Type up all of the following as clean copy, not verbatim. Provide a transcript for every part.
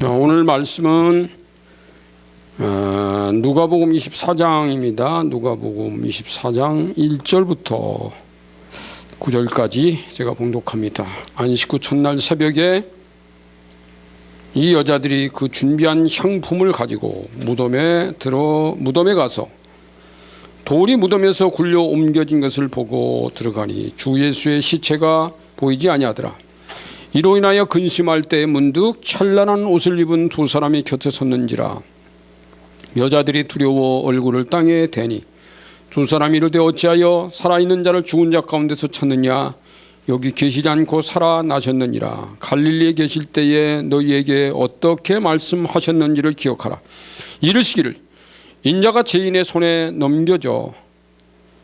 오늘 말씀은 누가복음 24장입니다. 누가복음 24장 1절부터 9절까지 제가 봉독합니다. 안식 후 첫날 새벽에 이 여자들이 그 준비한 향품을 가지고 무덤에 가서 돌이 무덤에서 굴려 옮겨진 것을 보고 들어가니 주 예수의 시체가 보이지 아니하더라. 이로 인하여 근심할 때에 문득 찬란한 옷을 입은 두 사람이 곁에 섰는지라. 여자들이 두려워 얼굴을 땅에 대니 두 사람이 이르되 어찌하여 살아있는 자를 죽은 자 가운데서 찾느냐. 여기 계시지 않고 살아나셨느니라. 갈릴리에 계실 때에 너희에게 어떻게 말씀하셨는지를 기억하라. 이르시기를 인자가 죄인의 손에 넘겨져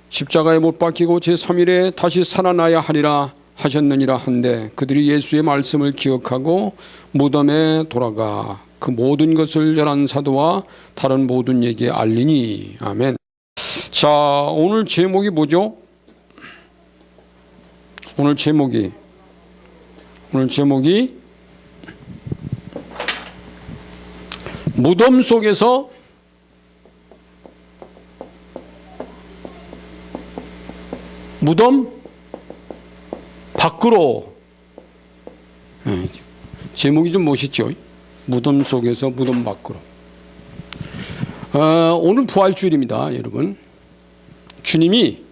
십자가에 못 박히고 제3일에 다시 살아나야 하리라 하셨느니라 한데 그들이 예수의 말씀을 기억하고 무덤에 돌아가 그 모든 것을 열한 사도와 다른 모든 얘기에 알리니. 아멘. 자, 오늘 제목이 뭐죠? 오늘 제목이 무덤 속에서 무덤 밖으로. 제목이 좀 멋있죠? 무덤 속에서 무덤 밖으로. 오늘 부활주일입니다, 여러분. 주님이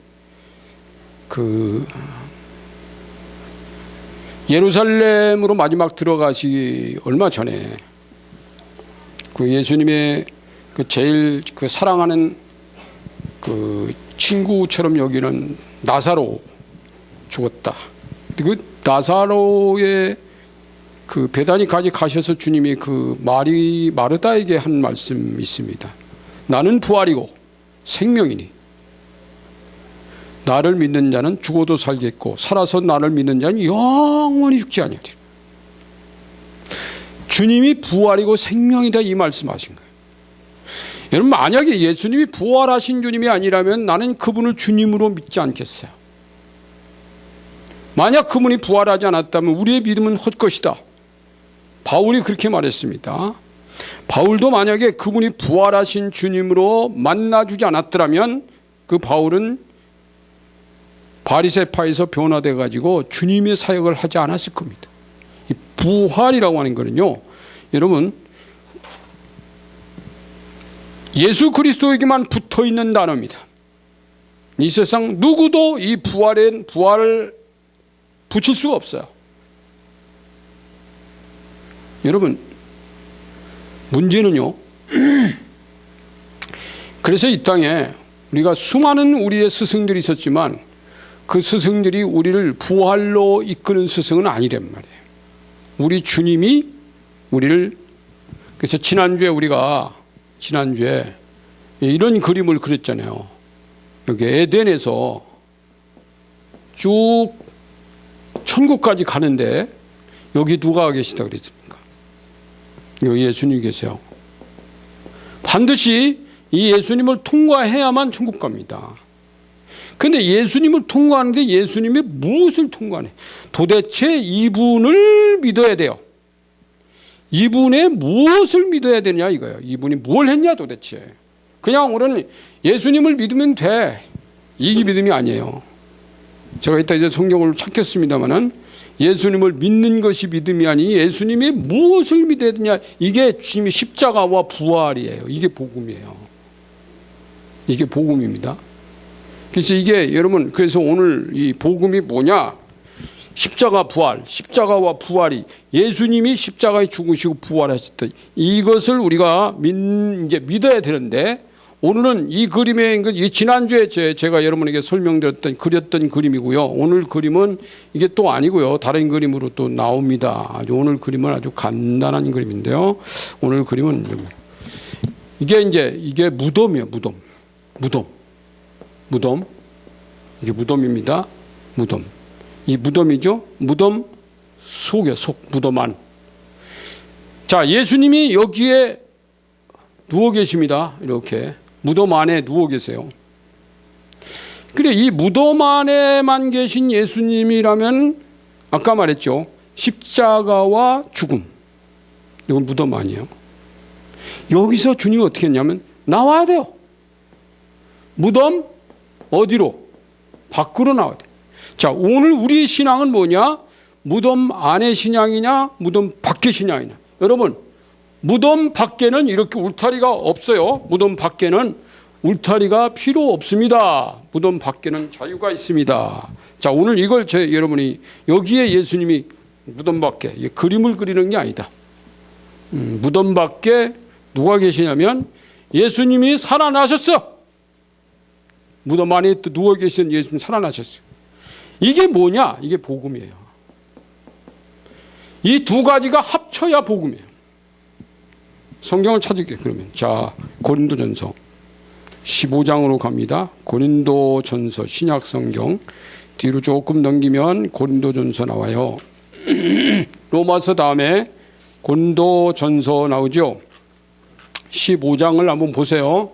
예루살렘으로 마지막 들어가시기 얼마 전에 예수님의 제일 사랑하는 친구처럼 여기는 나사로 죽었다. 나사로의 베다니까지 가셔서 주님이 마르다에게 한 말씀이 있습니다. 나는 부활이고 생명이니 나를 믿는 자는 죽어도 살겠고 살아서 나를 믿는 자는 영원히 죽지 아니하리라. 주님이 부활이고 생명이다 이 말씀하신 거예요. 여러분, 만약에 예수님이 부활하신 주님이 아니라면 나는 그분을 주님으로 믿지 않겠어요. 만약 그분이 부활하지 않았다면 우리의 믿음은 헛것이다. 바울이 그렇게 말했습니다. 바울도 만약에 그분이 부활하신 주님으로 만나주지 않았더라면 그 바울은 바리새파에서 변화돼 가지고 주님의 사역을 하지 않았을 겁니다. 이 부활이라고 하는 거는요, 여러분, 예수 그리스도에게만 붙어 있는 단어입니다. 이 세상 누구도 이 부활을 붙일 수가 없어요. 여러분, 문제는요, 그래서 이 땅에 우리가 수많은 우리의 스승들이 있었지만 그 스승들이 우리를 부활로 이끄는 스승은 아니란 말이에요. 우리 주님이 우리를, 그래서 지난주에 이런 그림을 그렸잖아요. 여기 에덴에서 쭉 천국까지 가는데 여기 누가 계시다 그랬습니까? 여기 예수님이 계세요. 반드시 이 예수님을 통과해야만 천국 갑니다. 그런데 예수님을 통과하는데 예수님이 무엇을 통과하네? 도대체 이분을 믿어야 돼요. 이분의 무엇을 믿어야 되냐 이거예요. 이분이 뭘 했냐 도대체. 그냥 우리는 예수님을 믿으면 돼. 이게 믿음이 아니에요. 제가 이따 이제 성경을 찾겠습니다만은 예수님을 믿는 것이 믿음이 아니 예수님이 무엇을 믿어야 되냐. 이게 주님의 십자가와 부활이에요. 이게 복음이에요. 이게 복음입니다. 그래서 이게 여러분, 그래서 오늘 이 복음이 뭐냐? 십자가와 부활이 예수님이 십자가에 죽으시고 부활하셨다. 이것을 우리가 이제 믿어야 되는데 오늘은 이 그림의 지난주에 제가 여러분에게 그렸던 그림이고요. 오늘 그림은 이게 또 아니고요. 다른 그림으로 또 나옵니다. 오늘 그림은 아주 간단한 그림인데요. 오늘 그림은 이게 무덤이에요. 무덤. 이게 무덤입니다. 무덤. 이 무덤이죠. 무덤 속에 무덤 안. 자, 예수님이 여기에 누워 계십니다. 이렇게 무덤 안에 누워 계세요. 그래, 이 무덤 안에만 계신 예수님이라면 아까 말했죠. 십자가와 죽음. 이건 무덤 아니에요. 여기서 주님이 어떻게 했냐면 나와야 돼요. 무덤 어디로? 밖으로 나와야 돼. 자, 오늘 우리의 신앙은 뭐냐? 무덤 안의 신앙이냐? 무덤 밖의 신앙이냐? 여러분, 무덤 밖에는 이렇게 울타리가 없어요. 무덤 밖에는 울타리가 필요 없습니다. 무덤 밖에는 자유가 있습니다. 자, 오늘 이걸 여러분이 여기에 예수님이 무덤 밖에 그림을 그리는 게 아니다. 무덤 밖에 누가 계시냐면 예수님이 살아나셨어. 무덤 안에 누워 계신 예수님 살아나셨어요. 이게 뭐냐? 이게 복음이에요. 이 두 가지가 합쳐야 복음이에요. 성경을 찾을게요. 그러면 자, 고린도전서 15장으로 갑니다. 고린도전서 신약 성경 뒤로 조금 넘기면 고린도전서 나와요. 로마서 다음에 고린도전서 나오죠. 15장을 한번 보세요.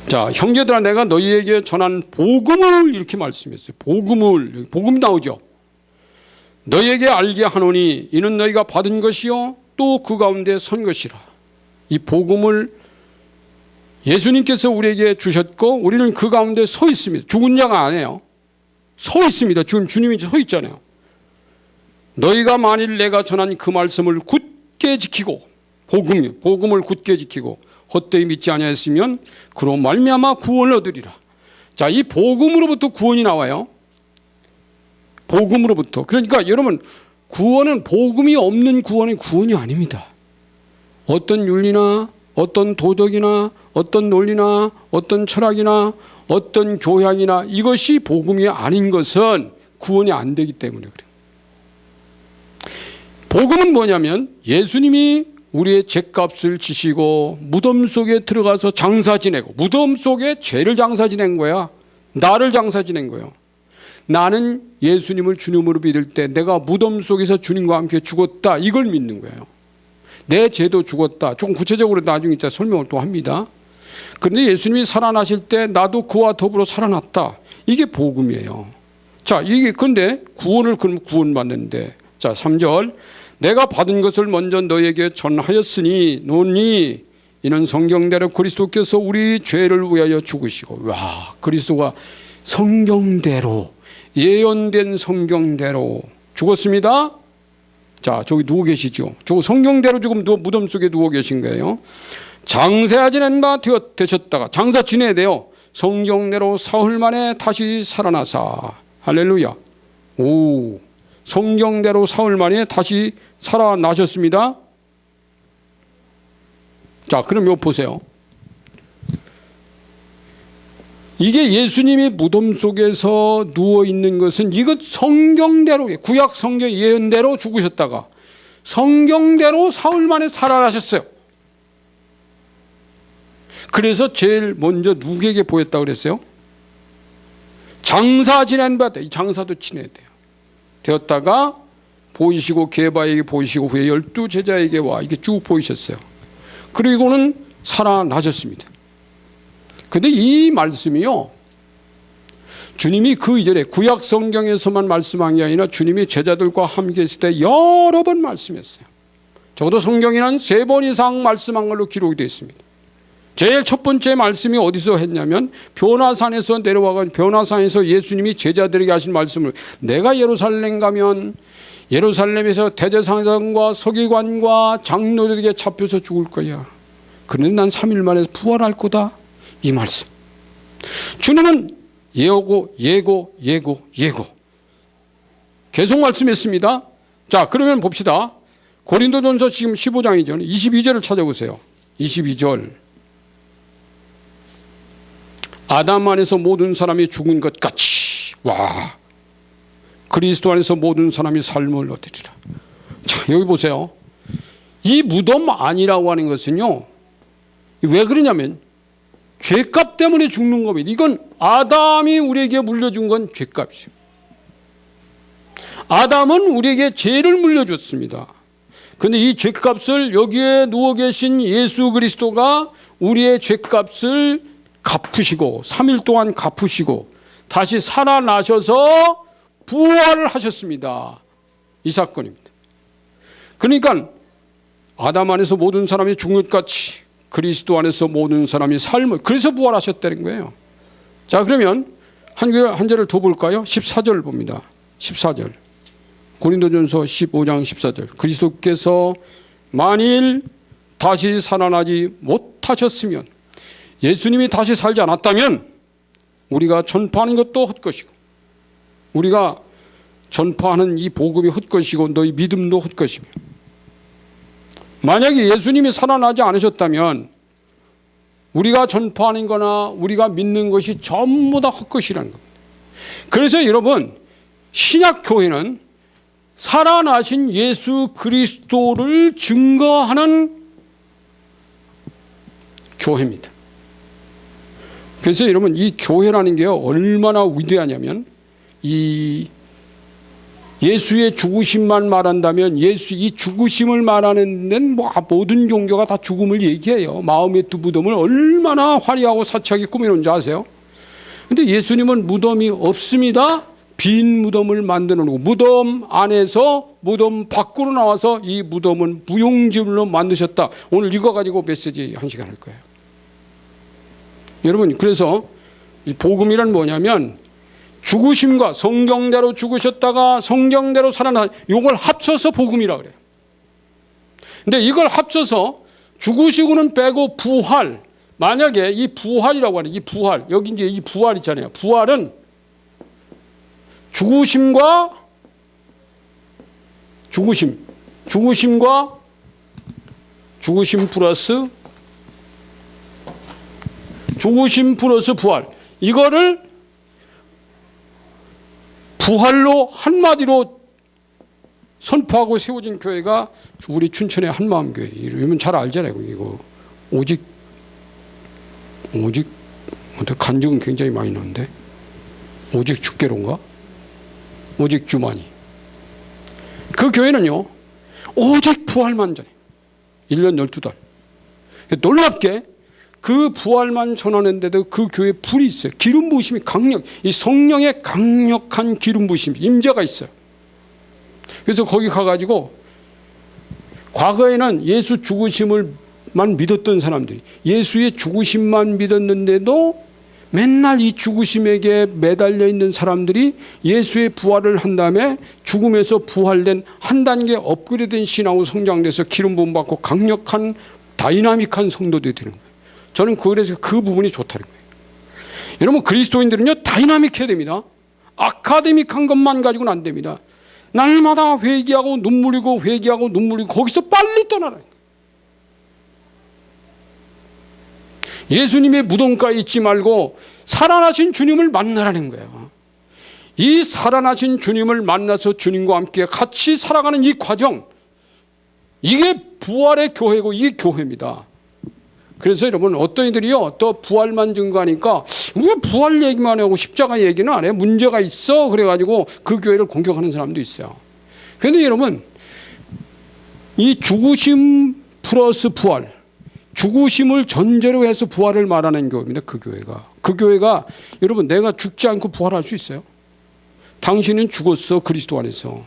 자, 형제들아 내가 너희에게 전한 복음을 이렇게 말씀했어요. 복음 나오죠. 너희에게 알게 하노니 이는 너희가 받은 것이요 또 그 가운데 선 것이라. 이 복음을 예수님께서 우리에게 주셨고 우리는 그 가운데 서 있습니다. 죽은 자가 아니에요. 서 있습니다. 지금 주님이 서 있잖아요. 너희가 만일 내가 전한 그 말씀을 굳게 지키고 복음을 굳게 지키고 헛되이 믿지 아니하였으면 그로 말미암아 구원을 얻으리라. 자, 이 복음으로부터 구원이 나와요. 복음으로부터. 그러니까 여러분, 구원은 복음이 없는 구원은 구원이 아닙니다. 어떤 윤리나 어떤 도덕이나 어떤 논리나 어떤 철학이나 어떤 교양이나 이것이 복음이 아닌 것은 구원이 안 되기 때문에 그래요. 복음은 뭐냐면 예수님이 우리의 죄값을 지시고 무덤 속에 들어가서 장사 지내고, 무덤 속에 죄를 장사 지낸 거야. 나를 장사 지낸 거예요. 나는 예수님을 주님으로 믿을 때 내가 무덤 속에서 주님과 함께 죽었다, 이걸 믿는 거예요. 내 죄도 죽었다. 조금 구체적으로 나중에 이제 설명을 또 합니다. 그런데 예수님이 살아나실 때 나도 그와 더불어 살아났다, 이게 복음이에요. 자, 이게 근데 구원을 그럼 구원받는데, 자 3절 내가 받은 것을 먼저 너에게 전하였으니 노니 이는 성경대로 그리스도께서 우리 죄를 위하여 죽으시고. 와, 그리스도가 성경대로, 예언된 성경대로 죽었습니다. 자, 저기 누워 계시죠. 저 성경대로 지금 무덤 속에 누워 계신 거예요. 장사 지낸 바 되셨다가, 장사 지내야 돼요. 성경대로 사흘 만에 다시 살아나사. 할렐루야. 오, 성경대로 사흘 만에 다시 살아나셨습니다. 자, 그럼 이거 보세요. 이게 예수님이 무덤 속에서 누워있는 것은 이것 성경대로, 구약 성경 예언대로 죽으셨다가 성경대로 사흘 만에 살아나셨어요. 그래서 제일 먼저 누구에게 보였다고 그랬어요? 장사 지낸 바, 장사도 지내야 돼요. 되었다가 보이시고 게바에게 보이시고 후에 12 제자에게 와, 이게 쭉 보이셨어요. 그리고는 살아나셨습니다. 근데 이 말씀이요, 주님이 그 이전에 구약 성경에서만 말씀한 게 아니라 주님이 제자들과 함께 있을 때 여러 번 말씀했어요. 적어도 성경에는 3번 이상 말씀한 걸로 기록이 되어 있습니다. 제일 첫 번째 말씀이 어디서 했냐면 변화산에서 내려와서 변화산에서 예수님이 제자들에게 하신 말씀을, 내가 예루살렘 가면 예루살렘에서 대제사장과 서기관과 장로들에게 잡혀서 죽을 거야. 그런데 난 3일 만에 부활할 거다, 이 말씀. 주님은 예고 계속 말씀했습니다. 자, 그러면 봅시다. 고린도전서 지금 15장이죠. 22절을 찾아보세요. 22절. 아담 안에서 모든 사람이 죽은 것 같이, 와, 그리스도 안에서 모든 사람이 삶을 얻으리라. 자, 여기 보세요. 이 무덤 아니라고 하는 것은요, 왜 그러냐면 죄값 때문에 죽는 겁니다. 이건 아담이 우리에게 물려준 건 죄값이에요. 아담은 우리에게 죄를 물려줬습니다. 그런데 이 죄값을 여기에 누워 계신 예수 그리스도가 우리의 죄값을 갚으시고 3일 동안 갚으시고 다시 살아나셔서 부활을 하셨습니다. 이 사건입니다. 그러니까 아담 안에서 모든 사람이 죽은 것 같이 그리스도 안에서 모든 사람이 삶을, 그래서 부활하셨다는 거예요. 자, 그러면 한 절을 더 볼까요? 14절 봅니다. 14절. 고린도전서 15장 14절. 그리스도께서 만일 다시 살아나지 못하셨으면, 예수님이 다시 살지 않았다면 우리가 전파하는 것도 헛것이고, 우리가 전파하는 이 복음이 헛것이고 너희 믿음도 헛것이며, 만약에 예수님이 살아나지 않으셨다면 우리가 전파하는 거나 우리가 믿는 것이 전부 다 헛것이라는 겁니다. 그래서 여러분, 신약교회는 살아나신 예수 그리스도를 증거하는 교회입니다. 그래서 여러분, 이 교회라는 게 얼마나 위대하냐면, 이 예수의 죽으심만 말한다면, 예수 이 죽으심을 말하는 데는 모든 종교가 다 죽음을 얘기해요. 마음의 두 무덤을 얼마나 화려하고 사치하게 꾸며놓은지 아세요? 근데 예수님은 무덤이 없습니다. 빈 무덤을 만들어 놓고, 무덤 안에서 무덤 밖으로 나와서 이 무덤은 무용지물로 만드셨다. 오늘 이거 가지고 메시지 1시간 할 거예요. 여러분, 그래서 이 복음이란 뭐냐면, 죽으심과 성경대로 죽으셨다가 성경대로 살아나, 이걸 합쳐서 복음이라 그래요. 근데 이걸 합쳐서 죽으시고는 빼고 부활, 만약에 이 부활이라고 하는 이 부활, 여기 이제 이 부활 있잖아요. 부활은 죽으심과 죽으심과 죽으심 플러스 부활, 이거를 부활로 한마디로 선포하고 세워진 교회가 우리 춘천의 한마음교회. 이러면 잘 알잖아요. 이거 오직 간증은 굉장히 많이 나오는데, 오직 주께로인가? 오직 주만이. 그 교회는요, 오직 부활만 전해. 1년 12달. 놀랍게 그 부활만 전하는데도 그 교회에 불이 있어요. 기름 부으심이 이 성령의 강력한 기름 부으심, 임재가 있어요. 그래서 거기 가가지고, 과거에는 예수 죽으심을만 믿었던 사람들이, 예수의 죽으심만 믿었는데도 맨날 이 죽으심에게 매달려 있는 사람들이 예수의 부활을 한 다음에 죽음에서 부활된 한 단계 업그레이드된 신앙으로 성장돼서 기름 부음 받고 강력한 다이나믹한 성도들이 되는 거예요. 저는 그래서 그 부분이 좋다는 거예요. 여러분, 그리스도인들은요, 다이나믹해야 됩니다. 아카데믹한 것만 가지고는 안 됩니다. 날마다 회개하고 눈물이고 회개하고 눈물이고, 거기서 빨리 떠나라는 거예요. 예수님의 무덤가에 있지 말고 살아나신 주님을 만나라는 거예요. 이 살아나신 주님을 만나서 주님과 함께 같이 살아가는 이 과정, 이게 부활의 교회고 이게 교회입니다. 그래서 여러분, 어떤 이들이요, 또 부활만 증거하니까 왜 부활 얘기만 하고 십자가 얘기는 안 해? 문제가 있어. 그래가지고 그 교회를 공격하는 사람도 있어요. 그런데 여러분, 이 죽으심 플러스 부활, 죽으심을 전제로 해서 부활을 말하는 교회입니다. 그 교회가 여러분, 내가 죽지 않고 부활할 수 있어요? 당신은 죽었어. 그리스도 안에서.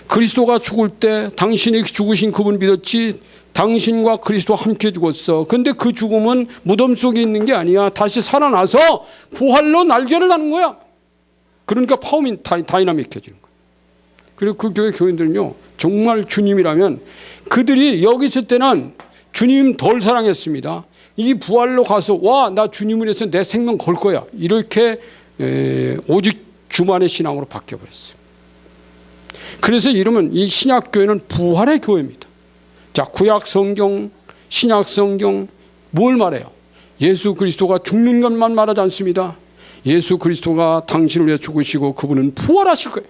그리스도가 죽을 때 당신이 죽으신 그분 믿었지, 당신과 그리스도와 함께 죽었어. 근데 그 죽음은 무덤 속에 있는 게 아니야. 다시 살아나서 부활로 날개를 다는 거야. 그러니까 파워민 다이나믹해지는 거야. 그리고 그 교회 교인들은요, 정말 주님이라면 그들이 여기 있을 때는 주님 덜 사랑했습니다. 이 부활로 가서, 와, 나 주님을 위해서 내 생명 걸 거야. 이렇게 오직 주만의 신앙으로 바뀌어버렸어요. 그래서 이러면 이 신약교회는 부활의 교회입니다. 자, 구약 성경, 신약 성경 뭘 말해요? 예수 그리스도가 죽는 것만 말하지 않습니다. 예수 그리스도가 당신을 위해 죽으시고 그분은 부활하실 거예요.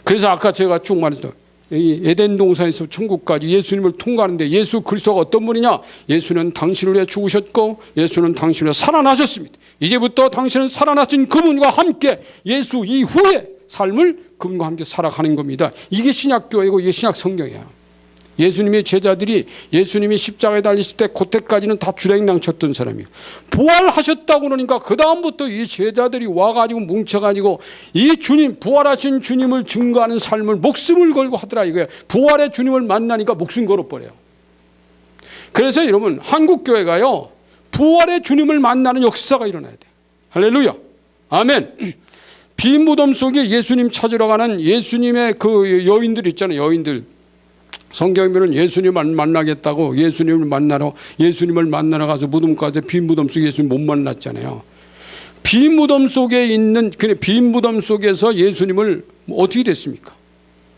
그래서 아까 제가 쭉 말했죠. 이 에덴 동산에서 천국까지 예수님을 통과하는데, 예수 그리스도가 어떤 분이냐? 예수는 당신을 위해 죽으셨고 예수는 당신을 위해 살아나셨습니다. 이제부터 당신은 살아나신 그분과 함께 예수 이후의 삶을 그분과 함께 살아가는 겁니다. 이게 신약교회고 이게 신약 성경이에요. 예수님의 제자들이 예수님이 십자가에 달리실 때 그때까지는 다 주랭랑 쳤던 사람이에요. 부활하셨다고 그러니까 그 다음부터 이 제자들이 와가지고 뭉쳐가지고 이 주님, 부활하신 주님을 증거하는 삶을 목숨을 걸고 하더라 이거예요. 부활의 주님을 만나니까 목숨 걸어버려요. 그래서 여러분 한국교회가요 부활의 주님을 만나는 역사가 일어나야 돼요. 할렐루야, 아멘. 빈 무덤 속에 예수님 찾으러 가는 예수님의 그 여인들 있잖아요. 여인들 성경에 보면 예수님을 만나겠다고 예수님을 만나러 가서 무덤까지 빈 무덤 속에 예수님 못 만났잖아요. 빈 무덤 속에 있는 빈 무덤 속에서 예수님을 어떻게 됐습니까?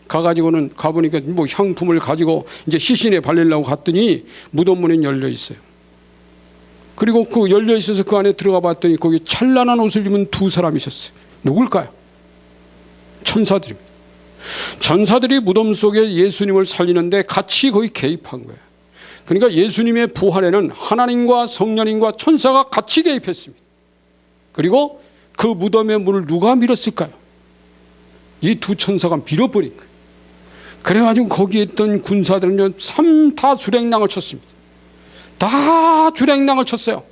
가보니까 뭐 향품을 가지고 이제 시신에 발리려고 갔더니 무덤 문이 열려 있어요. 그리고 그 열려 있어서 그 안에 들어가 봤더니 거기 찬란한 옷을 입은 두 사람이 있었어요. 누굴까요? 천사들입니다. 천사들이 무덤 속에 예수님을 살리는데 같이 거기 개입한 거예요. 그러니까 예수님의 부활에는 하나님과 성령님과 천사가 같이 개입했습니다. 그리고 그 무덤의 문을 누가 밀었을까요? 이 두 천사가 밀어버린 거예요. 그래가지고 거기에 있던 군사들은 다 주랭랑을 쳤습니다. 다 주랭랑을 쳤어요.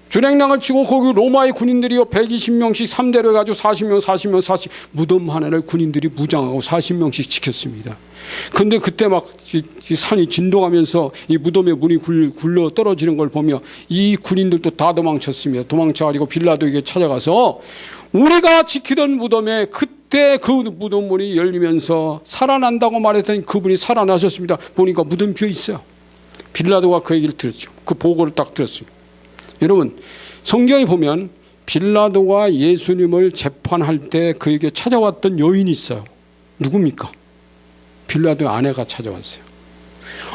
주랭랑을 치고 거기 로마의 군인들이요 120명씩 3대로 해가지고 40명 무덤 하나를 군인들이 무장하고 40명씩 지켰습니다. 근데 그때 막 이 산이 진동하면서 이 무덤의 문이 굴러 떨어지는 걸 보며 이 군인들도 다 도망쳤습니다. 도망쳐가지고 빌라도에게 찾아가서 우리가 지키던 무덤에 그때 그 무덤 문이 열리면서 살아난다고 말했더니 그분이 살아나셨습니다. 보니까 무덤 비어 있어요. 빌라도가 그 얘기를 들었죠. 그 보고를 딱 들었습니다. 여러분 성경에 보면 빌라도가 예수님을 재판할 때 그에게 찾아왔던 여인이 있어요. 누굽니까? 빌라도의 아내가 찾아왔어요.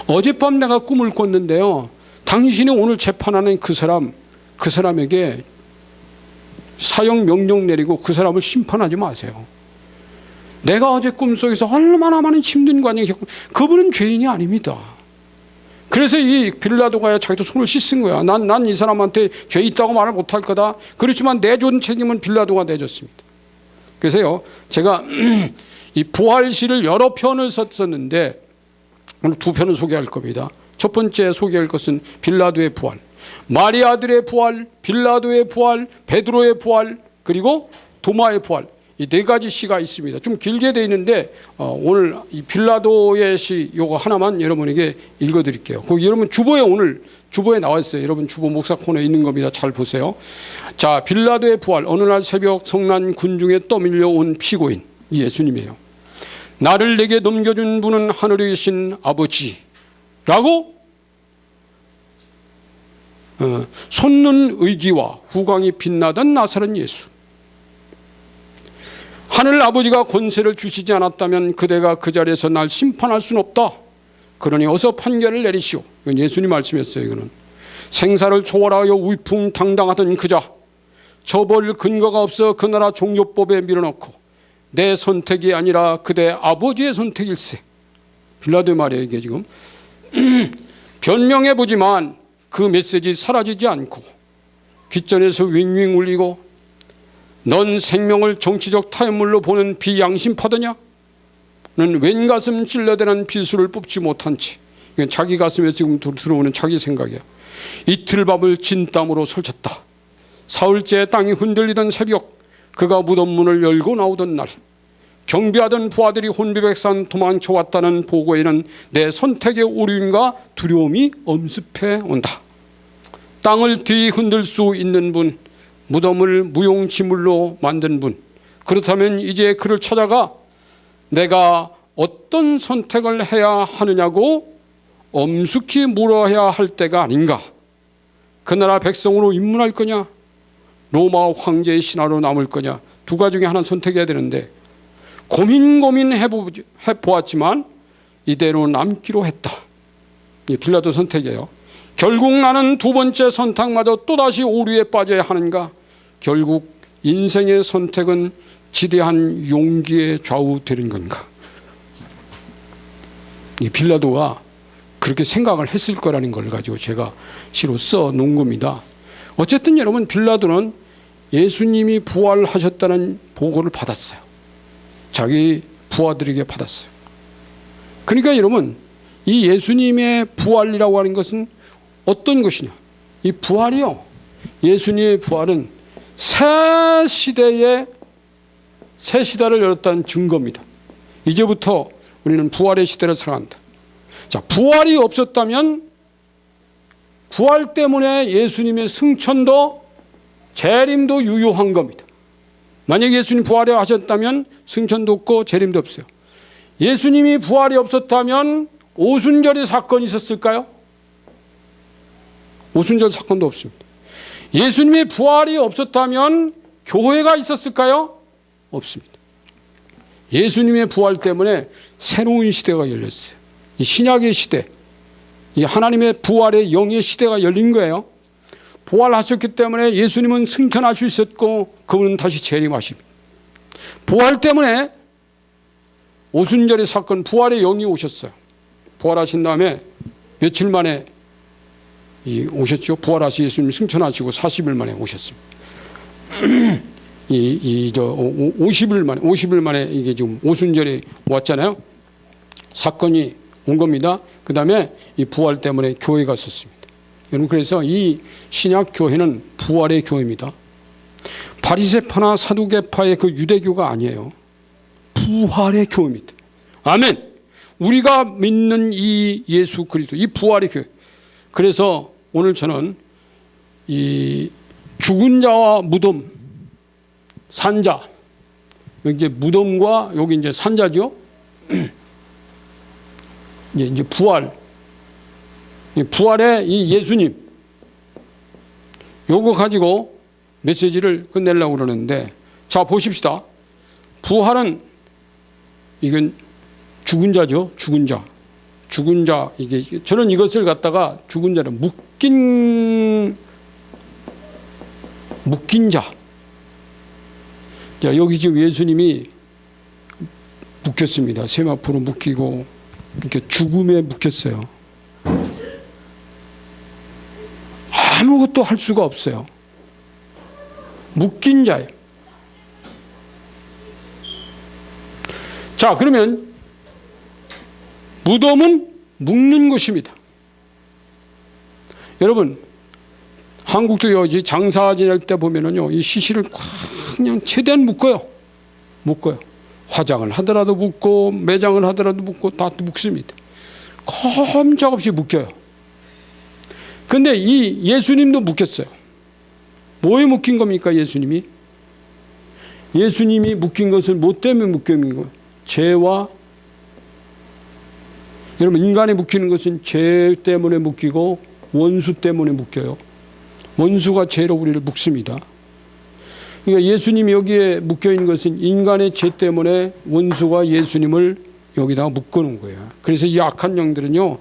어젯밤 내가 꿈을 꿨는데요, 당신이 오늘 재판하는 그 사람에게 사형 명령 내리고 그 사람을 심판하지 마세요. 내가 어제 꿈속에서 얼마나 많은 힘든 과정을 겪고, 그분은 죄인이 아닙니다. 그래서 이 빌라도가 자기도 손을 씻은 거야. 난 이 사람한테 죄 있다고 말을 못할 거다. 그렇지만 내준 책임은 빌라도가 내줬습니다. 그래서요 제가 이 부활시를 여러 편을 썼었는데 오늘 두 편을 소개할 겁니다. 첫 번째 소개할 것은 빌라도의 부활, 마리아들의 부활, 빌라도의 부활, 베드로의 부활, 그리고 도마의 부활, 이 네 가지 시가 있습니다. 좀 길게 되어 있는데 오늘 이 빌라도의 시 요거 하나만 여러분에게 읽어드릴게요. 여러분 오늘 주보에 나와 있어요. 여러분 주보 목사 코너에 있는 겁니다. 잘 보세요. 자, 빌라도의 부활. 어느 날 새벽 성난 군중에 떠밀려 온 피고인 예수님이에요. 나를 내게 넘겨준 분은 하늘에 계신 아버지라고 솟는 의기와 후광이 빛나던 나사렛 예수. 하늘 아버지가 권세를 주시지 않았다면 그대가 그 자리에서 날 심판할 수는 없다. 그러니 어서 판결을 내리시오. 이건 예수님 말씀이었어요. 이거는 생사를 초월하여 위풍당당하던 그자, 저버릴 근거가 없어 그 나라 종교법에 밀어넣고 내 선택이 아니라 그대 아버지의 선택일세. 빌라도의 말이에요 이게 지금. 변명해보지만 그 메시지 사라지지 않고 귓전에서 윙윙 울리고, 넌 생명을 정치적 타협물로 보는 비양심파더냐? 는 웬 가슴 찔러대는 비수를 뽑지 못한 채, 이건 자기 가슴에 지금 들어오는 자기 생각이야. 이틀 밤을 진땀으로 설쳤다. 사흘째 땅이 흔들리던 새벽, 그가 무덤 문을 열고 나오던 날, 경비하던 부하들이 혼비백산 도망쳐왔다는 보고에는 내 선택의 오류임과 두려움이 엄습해 온다. 땅을 뒤흔들 수 있는 분, 무덤을 무용지물로 만든 분, 그렇다면 이제 그를 찾아가 내가 어떤 선택을 해야 하느냐고 엄숙히 물어야 할 때가 아닌가. 그 나라 백성으로 입문할 거냐, 로마 황제의 신하로 남을 거냐, 두 가지 중에 하나 선택해야 되는데 고민해보았지만 이대로 남기로 했다. 이 빌라도 선택이에요. 결국 나는 두 번째 선택마저 또다시 오류에 빠져야 하는가. 결국 인생의 선택은 지대한 용기에 좌우되는 건가. 이 빌라도가 그렇게 생각을 했을 거라는 걸 가지고 제가 시로 써놓은 겁니다. 어쨌든 여러분, 빌라도는 예수님이 부활하셨다는 보고를 받았어요. 자기 부하들에게 받았어요. 그러니까 여러분, 이 예수님의 부활이라고 하는 것은 어떤 것이냐? 이 부활이요, 예수님의 부활은 새 시대를 열었다는 증거입니다. 이제부터 우리는 부활의 시대를 살아간다. 자, 부활이 없었다면 부활 때문에 예수님의 승천도 재림도 유효한 겁니다. 만약에 예수님 부활이 하셨다면 승천도 없고 재림도 없어요. 예수님이 부활이 없었다면 오순절의 사건이 있었을까요? 오순절 사건도 없습니다. 예수님의 부활이 없었다면 교회가 있었을까요? 없습니다. 예수님의 부활 때문에 새로운 시대가 열렸어요. 이 신약의 시대, 이 하나님의 부활의 영의 시대가 열린 거예요. 부활하셨기 때문에 예수님은 승천할 수 있었고 그분은 다시 재림하십니다. 부활 때문에 오순절의 사건, 부활의 영이 오셨어요. 부활하신 다음에 며칠 만에 오셨죠. 부활하신 예수님 승천하시고 40일 만에 오셨습니다. 50일 만에 이게 지금 오순절이 왔잖아요. 사건이 온 겁니다. 그 다음에 이 부활 때문에 교회가 있었습니다. 여러분, 그래서 이 신약 교회는 부활의 교회입니다. 바리새파나 사두개파의 그 유대교가 아니에요. 부활의 교회입니다. 아멘. 우리가 믿는 이 예수 그리스도, 이 부활의 교회. 그래서 오늘 저는 이 죽은 자와 무덤, 산자, 이제 무덤과 여기 이제 산자죠. 이제 부활의 이 예수님, 요거 가지고 메시지를 끝내려고 그러는데, 자, 보십시다. 부활은 이건 죽은 자죠. 죽은 자. 이게 저는 이것을 갖다가 죽은 자를 묶인 자. 자, 여기 지금 예수님이 묶였습니다. 세마포로 묶이고 이렇게 죽음에 묶였어요. 아무것도 할 수가 없어요. 묶인 자예요. 자, 그러면 무덤은 묶는 곳입니다. 여러분, 한국도 이제 장사 지낼 때 보면은요, 이 시신을 그냥 최대한 묶어요. 화장을 하더라도 묶고, 매장을 하더라도 묶고, 다 묶습니다. 꼼짝없이 묶여요. 근데 이 예수님도 묶였어요. 뭐에 묶인 겁니까, 예수님이? 예수님이 묶인 것을 뭐 때문에 묶인 거예요? 죄와, 여러분, 인간이 묶이는 것은 죄 때문에 묶이고 원수 때문에 묶여요. 원수가 죄로 우리를 묶습니다. 그러니까 예수님이 여기에 묶여있는 것은 인간의 죄 때문에 원수가 예수님을 여기다가 묶어놓은 거예요. 그래서 이 악한 영들은요,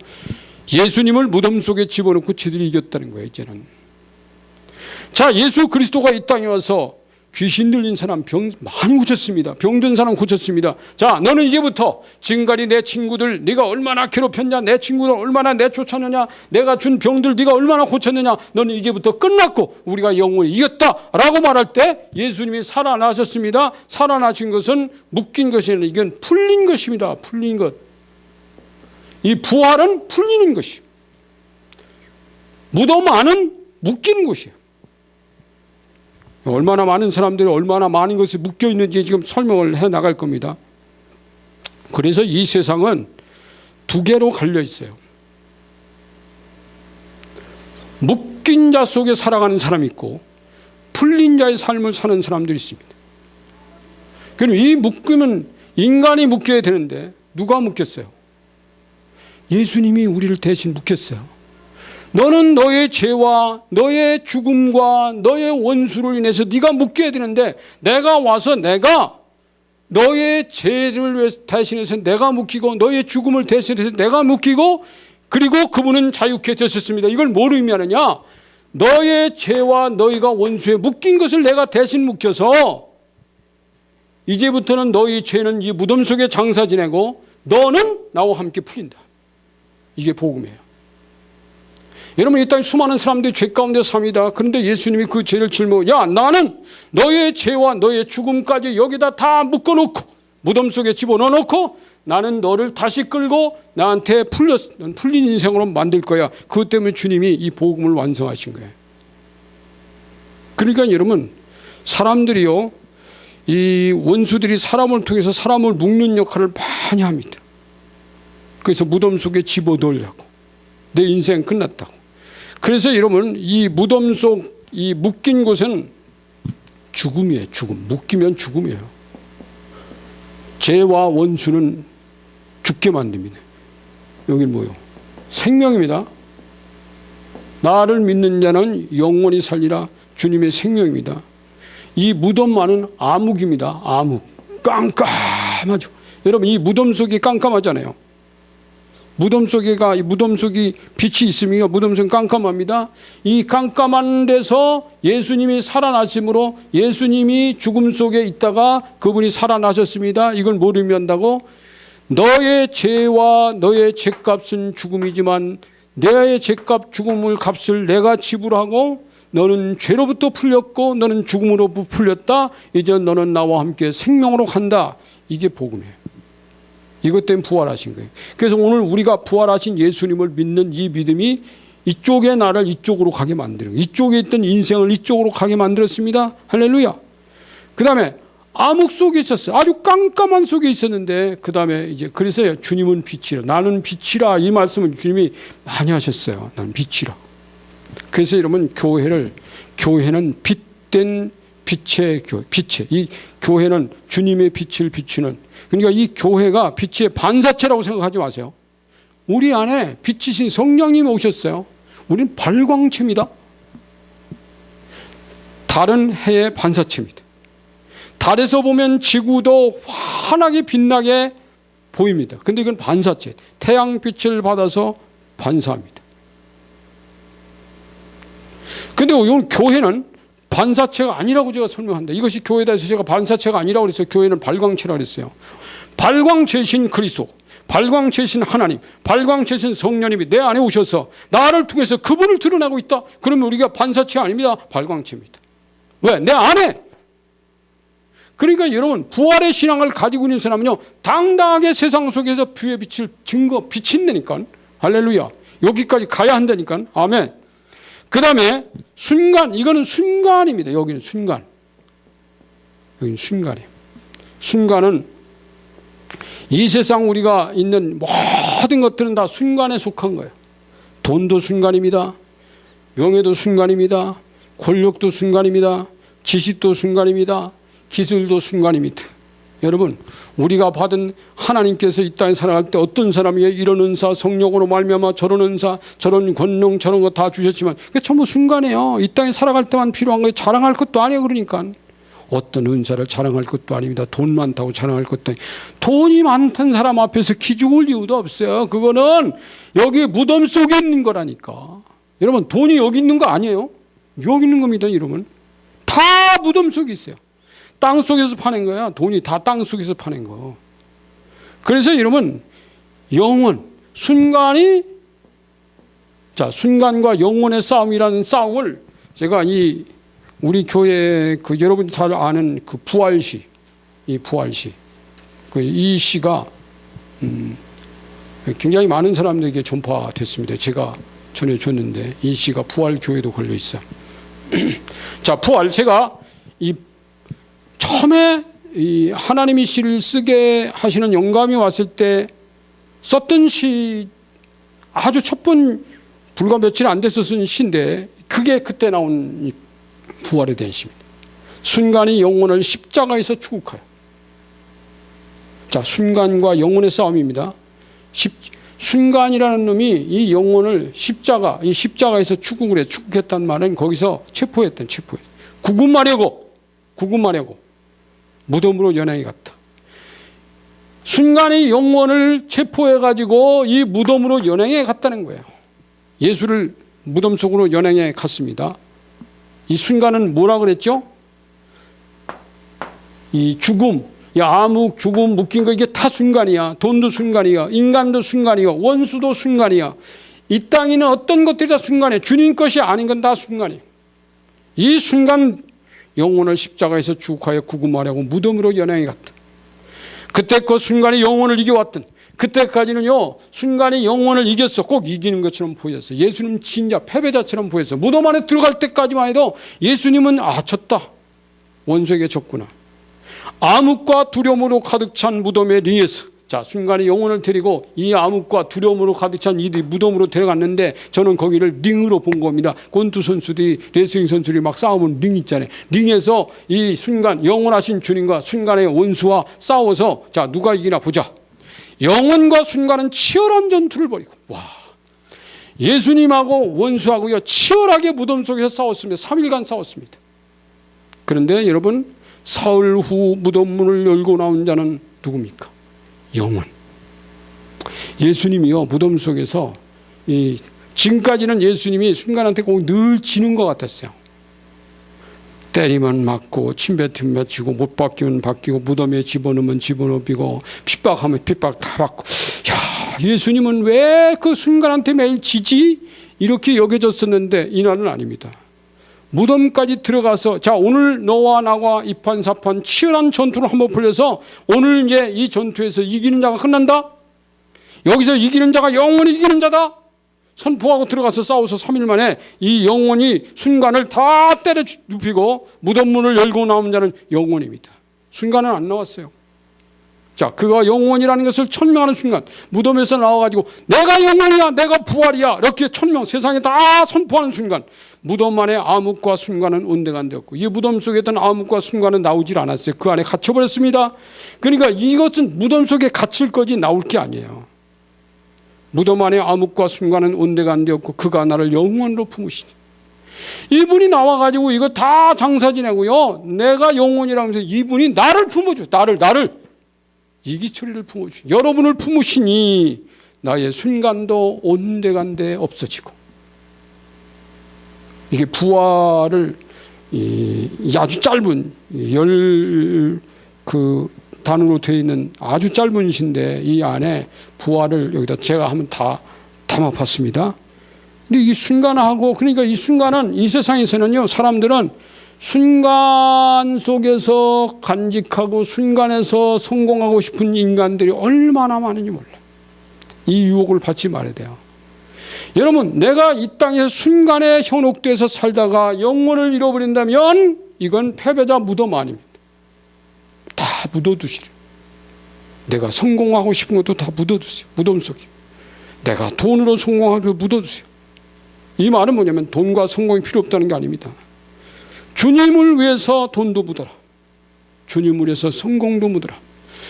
예수님을 무덤 속에 집어넣고 지들이 이겼다는 거예요, 이제는. 자, 예수 그리스도가 이 땅에 와서 귀신 들린 사람 병 많이 고쳤습니다. 병든 사람 고쳤습니다. 자, 너는 이제부터 지금까지 내 친구들 네가 얼마나 괴롭혔냐, 내 친구들 얼마나 내쫓았느냐, 내가 준 병들 네가 얼마나 고쳤느냐, 너는 이제부터 끝났고 우리가 영원히 이겼다라고 말할 때 예수님이 살아나셨습니다. 살아나신 것은 묶인 것이 아니라 이건 풀린 것입니다. 풀린 것. 이 부활은 풀리는 것이에요. 무덤 안은 묶이는 곳이에요. 얼마나 많은 사람들이 얼마나 많은 것이 묶여 있는지 지금 설명을 해 나갈 겁니다. 그래서 이 세상은 두 개로 갈려 있어요. 묶인 자 속에 살아가는 사람이 있고 풀린 자의 삶을 사는 사람들이 있습니다. 그럼 이 묶으면 인간이 묶여야 되는데 누가 묶였어요? 예수님이 우리를 대신 묶였어요. 너는 너의 죄와 너의 죽음과 너의 원수로 인해서 네가 묶여야 되는데, 내가 와서 내가 너의 죄를 대신해서 내가 묶이고 너의 죽음을 대신해서 내가 묶이고, 그리고 그분은 자유케 되셨습니다. 이걸 뭘 의미하느냐? 너의 죄와 너희가 원수에 묶인 것을 내가 대신 묶여서 이제부터는 너희 죄는 이 무덤 속에 장사 지내고 너는 나와 함께 풀린다. 이게 복음이에요. 여러분, 이 땅에 수많은 사람들이 죄 가운데 삽니다. 그런데 예수님이 그 죄를 짊어, 야, 나는 너의 죄와 너의 죽음까지 여기다 다 묶어놓고 무덤 속에 집어넣어놓고 나는 너를 다시 끌고 나한테 풀린 인생으로 만들 거야. 그것 때문에 주님이 이 복음을 완성하신 거예요. 그러니까 여러분, 사람들이요, 이 원수들이 사람을 통해서 사람을 묶는 역할을 많이 합니다. 그래서 무덤 속에 집어넣으려고. 내 인생 끝났다고. 그래서 여러분, 이 무덤 속 이 묶인 곳은 죽음이에요. 죽음. 묶이면 죽음이에요. 죄와 원수는 죽게 만듭니다. 여기는 뭐요? 생명입니다. 나를 믿는 자는 영원히 살리라. 주님의 생명입니다. 이 무덤만은 암흑입니다. 암흑. 깜깜하죠. 여러분, 이 무덤 속이 깜깜하잖아요. 무덤 속이 빛이 있으며 무덤 속은 깜깜합니다. 이 깜깜한 데서 예수님이 살아나심으로 예수님이 죽음 속에 있다가 그분이 살아나셨습니다. 이걸 모르면 한다고? 너의 죄와 너의 죄값은 죽음이지만 너의 죄값 죽음을 값을 내가 지불하고 너는 죄로부터 풀렸고 너는 죽음으로부터 풀렸다. 이제 너는 나와 함께 생명으로 간다. 이게 복음이에요. 이것 때문에 부활하신 거예요. 그래서 오늘 우리가 부활하신 예수님을 믿는 이 믿음이 이쪽의 나를 이쪽으로 가게 만드는 거예요. 이쪽에 있던 인생을 이쪽으로 가게 만들었습니다. 할렐루야. 그 다음에 암흑 속에 있었어요. 아주 깜깜한 속에 있었는데 그 다음에 이제 그래서 주님은 빛이라. 나는 빛이라. 이 말씀을 주님이 많이 하셨어요. 나는 빛이라. 그래서 여러분, 교회는 빛된 빛의 교회. 이 교회는 주님의 빛을 비추는, 그러니까 이 교회가 빛의 반사체라고 생각하지 마세요. 우리 안에 빛이신 성령님이 오셨어요. 우리는 발광체입니다. 달은 해의 반사체입니다. 달에서 보면 지구도 환하게 빛나게 보입니다. 근데 이건 반사체. 태양빛을 받아서 반사합니다. 근데 이건 교회는 반사체가 아니라고 제가 설명한다. 이것이 교회다 해서 제가 반사체가 아니라고 그랬어요. 교회는 발광체라고 그랬어요. 발광체신 그리스도, 발광체신 하나님, 발광체신 성령님이 내 안에 오셔서 나를 통해서 그분을 드러나고 있다. 그러면 우리가 반사체 아닙니다. 발광체입니다. 왜? 내 안에. 그러니까 여러분, 부활의 신앙을 가지고 있는 사람은요, 당당하게 세상 속에서 부의 빛을 비친다니까. 할렐루야. 여기까지 가야 한다니까. 아멘. 그 다음에 순간, 이거는 순간입니다. 여기는 순간. 여기는 순간이에요. 순간은 이 세상 우리가 있는 모든 것들은 다 순간에 속한 거예요. 돈도 순간입니다. 명예도 순간입니다. 권력도 순간입니다. 지식도 순간입니다. 기술도 순간입니다. 여러분, 우리가 받은 하나님께서 이 땅에 살아갈 때 어떤 사람이 이런 은사, 성령으로 말미암아 저런 은사, 저런 권능, 저런 거 다 주셨지만 그게 전부 순간이에요. 이 땅에 살아갈 때만 필요한 거예요. 자랑할 것도 아니에요. 그러니까 어떤 은사를 자랑할 것도 아닙니다. 돈 많다고 자랑할 것도 아니에요. 돈이 많던 사람 앞에서 기죽을 이유도 없어요. 그거는 여기 무덤 속에 있는 거라니까. 여러분, 돈이 여기 있는 거 아니에요. 여기 있는 겁니다. 여러분, 다 무덤 속에 있어요. 땅 속에서 파낸 거야. 돈이 다 땅 속에서 파낸 거. 그래서 여러분, 영원, 순간이, 자, 순간과 영원의 싸움이라는 싸움을 제가 우리 교회 여러분 잘 아는 그 부활시, 이 부활시, 이 시가 굉장히 많은 사람들에게 전파됐습니다. 제가 전해줬는데 이 시가 부활교회도 걸려 있어요. 자, 부활, 제가 처음에 이 하나님이 시를 쓰게 하시는 영감이 왔을 때 썼던 시, 아주 불과 며칠 안 돼서 쓴 시인데 그게 그때 나온 부활에 대한 시입니다. 순간이 영혼을 십자가에서 추국하여. 자, 순간과 영혼의 싸움입니다. 순간이라는 놈이 이 영혼을 이 십자가에서 추국했단 말은 거기서 체포했던. 구금하려고 무덤으로 연행해 갔다. 순간이 영혼을 체포해가지고 이 무덤으로 연행해 갔다는 거예요. 예수를 무덤 속으로 연행해 갔습니다. 이 순간은 뭐라 그랬죠? 이 죽음, 이 암흑, 죽음, 묶인 거 이게 다 순간이야. 돈도 순간이야. 인간도 순간이야. 원수도 순간이야. 이 땅에 있는 어떤 것들이 다 순간이야. 주님 것이 아닌 건 다 순간이야. 이 순간 영혼을 십자가에서 추국하여 구금하려고 무덤으로 연행해 갔다. 그때 그 순간에 영혼을 이겨왔던, 그때까지는요 순간에 영혼을 이겼어. 꼭 이기는 것처럼 보였어. 예수님 진짜 패배자처럼 보였어. 무덤 안에 들어갈 때까지만 해도 예수님은 졌다, 원수에게 졌구나. 암흑과 두려움으로 가득 찬 무덤의 링에서, 자, 순간에 영혼을 데리고 이 암흑과 두려움으로 가득 찬 이들이 무덤으로 데려갔는데, 저는 거기를 링으로 본 겁니다. 권투 선수들이, 레슬링 선수들이 막 싸우면 링 있잖아요. 링에서 이 순간 영원하신 주님과 순간의 원수와 싸워서, 자, 누가 이기나 보자. 영혼과 순간은 치열한 전투를 벌이고, 와, 예수님하고 원수하고요 치열하게 무덤 속에서 싸웠습니다. 3일간 싸웠습니다. 그런데 여러분, 사흘 후 무덤 문을 열고 나온 자는 누굽니까? 영혼. 예수님이요 무덤 속에서 지금까지는 예수님이 순간한테 꼭 늘 지는 것 같았어요. 때리면 맞고, 침뱉으면 맺히고, 못 박히면 박히고, 무덤에 집어넣으면 집어넣히고, 핍박하면 핍박 다 받고. 야, 예수님은 왜 그 순간한테 매일 지지? 이렇게 여겨졌었는데 이날은 아닙니다. 무덤까지 들어가서, 자, 오늘 너와 나와 이판사판 치열한 전투를 한번 벌려서 오늘 이제 이 전투에서 이기는 자가 끝난다. 여기서 이기는 자가 영원히 이기는 자다 선포하고 들어가서 싸워서 3일 만에 이 영혼이 순간을 다 때려 눕히고 무덤 문을 열고 나온 자는 영혼입니다. 순간은 안 나왔어요. 자, 그가 영혼이라는 것을 천명하는 순간, 무덤에서 나와가지고 내가 영혼이야, 내가 부활이야, 이렇게 천명, 세상에 다 선포하는 순간, 무덤 안에 암흑과 순간은 온데간데였고, 이 무덤 속에 있던 암흑과 순간은 나오질 않았어요. 그 안에 갇혀버렸습니다. 그러니까 이것은 무덤 속에 갇힐 거지 나올 게 아니에요. 무덤 안에 암흑과 순간은 온데간데였고 그가 나를 영원으로 품으시니, 이분이 나와가지고 이거 다 장사 지내고요, 내가 영혼이라면서 이분이 나를 품어줘. 나를 이기철이를 품어주, 여러분을 품으시니 나의 순간도 온데간데 없어지고. 이게 부활을 아주 짧은 단으로 되어 있는 아주 짧은 시인데, 이 안에 부활을 여기다 제가 한번 다 담아봤습니다. 근데 이 순간하고, 그러니까 이 순간은, 이 세상에서는요 사람들은 순간 속에서 간직하고 순간에서 성공하고 싶은 인간들이 얼마나 많은지 몰라요. 이 유혹을 받지 말아야 돼요. 여러분, 내가 이 땅에서 순간에 현혹돼서 살다가 영혼을 잃어버린다면 이건 패배자 무덤 아닙니다. 다 묻어두시래. 내가 성공하고 싶은 것도 다 묻어두세요. 무덤 속에. 내가 돈으로 성공하고 묻어두세요. 이 말은 뭐냐면 돈과 성공이 필요 없다는 게 아닙니다. 주님을 위해서 돈도 묻어라. 주님을 위해서 성공도 묻어라.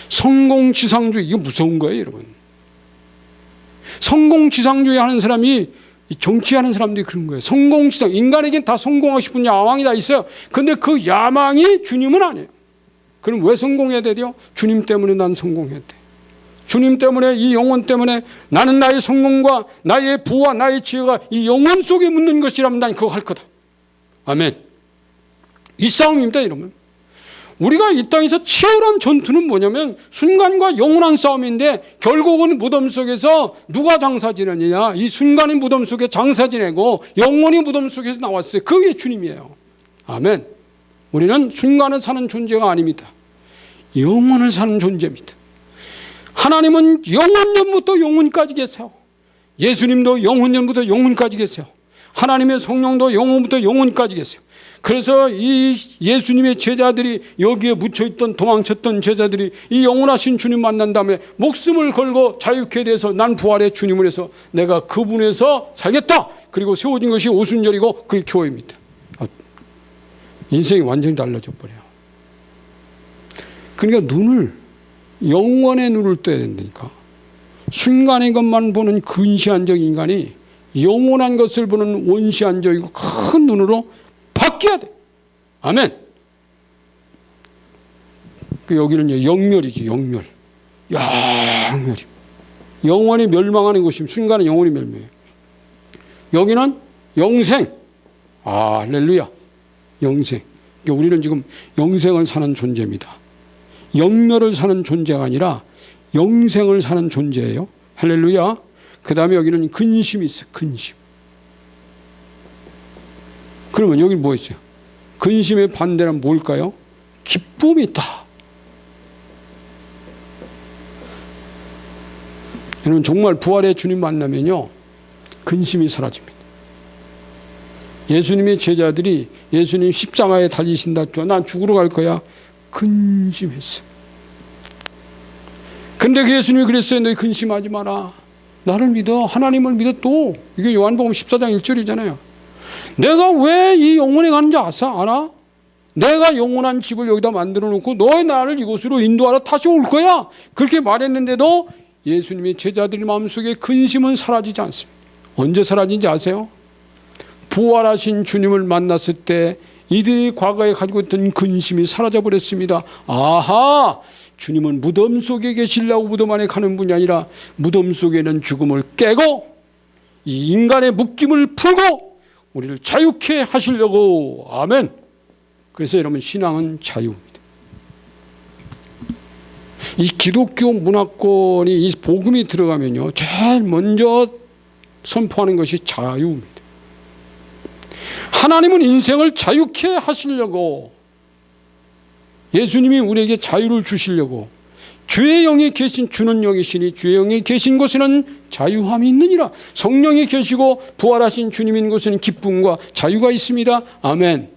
성공지상주의, 이거 무서운 거예요, 여러분. 성공지상주의 하는 사람이, 정치하는 사람들이 그런 거예요. 성공지상, 인간에겐 다 성공하고 싶은 야망이 다 있어요. 근데 그 야망이 주님은 아니에요. 그럼 왜 성공해야 돼요? 주님 때문에 난 성공해야 돼. 주님 때문에, 이 영혼 때문에 나는 나의 성공과 나의 부와 나의 지혜가 이 영혼 속에 묻는 것이라면 난 그거 할 거다. 아멘. 이 싸움입니다, 여러분. 우리가 이 땅에서 치열한 전투는 뭐냐면 순간과 영원한 싸움인데, 결국은 무덤 속에서 누가 장사 지내느냐, 이 순간의 무덤 속에 장사 지내고 영원히 무덤 속에서 나왔어요. 그게 주님이에요. 아멘. 우리는 순간을 사는 존재가 아닙니다. 영원을 사는 존재입니다. 하나님은 영원전부터 영원까지 계세요. 예수님도 영원전부터 영원까지 계세요. 하나님의 성령도 영원부터 영원까지 계세요. 그래서 이 예수님의 제자들이, 여기에 묻혀있던 도망쳤던 제자들이 이 영원하신 주님 만난 다음에 목숨을 걸고 자유케 돼서 난 부활의 주님을 해서 내가 그분에서 살겠다. 그리고 세워진 것이 오순절이고 그게 교회입니다. 인생이 완전히 달라져 버려요. 그러니까 영원의 눈을 떠야 된다니까. 순간의 것만 보는 근시안적 인간이 영원한 것을 보는 원시안적이고 큰 눈으로 바뀌어야 돼. 아멘. 여기는 영멸이지, 영멸. 영멸이. 영원히 멸망하는 것이면 순간은 영원히 멸망해요. 여기는 영생. 할렐루야. 영생. 그러니까 우리는 지금 영생을 사는 존재입니다. 영멸을 사는 존재가 아니라 영생을 사는 존재예요. 할렐루야. 그 다음에 여기는 근심이 있어요. 근심. 그러면 여기 뭐 있어요? 근심의 반대는 뭘까요? 기쁨이 있다. 여러분 정말 부활의 주님 만나면요 근심이 사라집니다. 예수님의 제자들이 예수님 십자가에 달리신다. 난 죽으러 갈 거야. 근심했어요. 근데 그 예수님이 그랬어요. 너희 근심하지 마라. 나를 믿어. 하나님을 믿어. 또 이게 요한복음 14장 1절이잖아요. 내가 왜 이 영혼에 가는지 알아? 내가 영원한 집을 여기다 만들어 놓고 너의 나를 이곳으로 인도하러 다시 올 거야. 그렇게 말했는데도 예수님의 제자들 마음속에 근심은 사라지지 않습니다. 언제 사라진지 아세요? 부활하신 주님을 만났을 때 이들이 과거에 가지고 있던 근심이 사라져 버렸습니다. 아하! 주님은 무덤 속에 계시려고 무덤 안에 가는 분이 아니라 무덤 속에는 죽음을 깨고 이 인간의 묶임을 풀고 우리를 자유케 하시려고. 아멘. 그래서 여러분 신앙은 자유입니다. 이 기독교 문화권이 이 복음이 들어가면요 제일 먼저 선포하는 것이 자유입니다. 하나님은 인생을 자유케 하시려고 예수님이 우리에게 자유를 주시려고 주의 영이 계신 주는 영이시니 주의 영이 계신 곳에는 자유함이 있느니라. 성령이 계시고 부활하신 주님 있는 곳에는 기쁨과 자유가 있습니다. 아멘.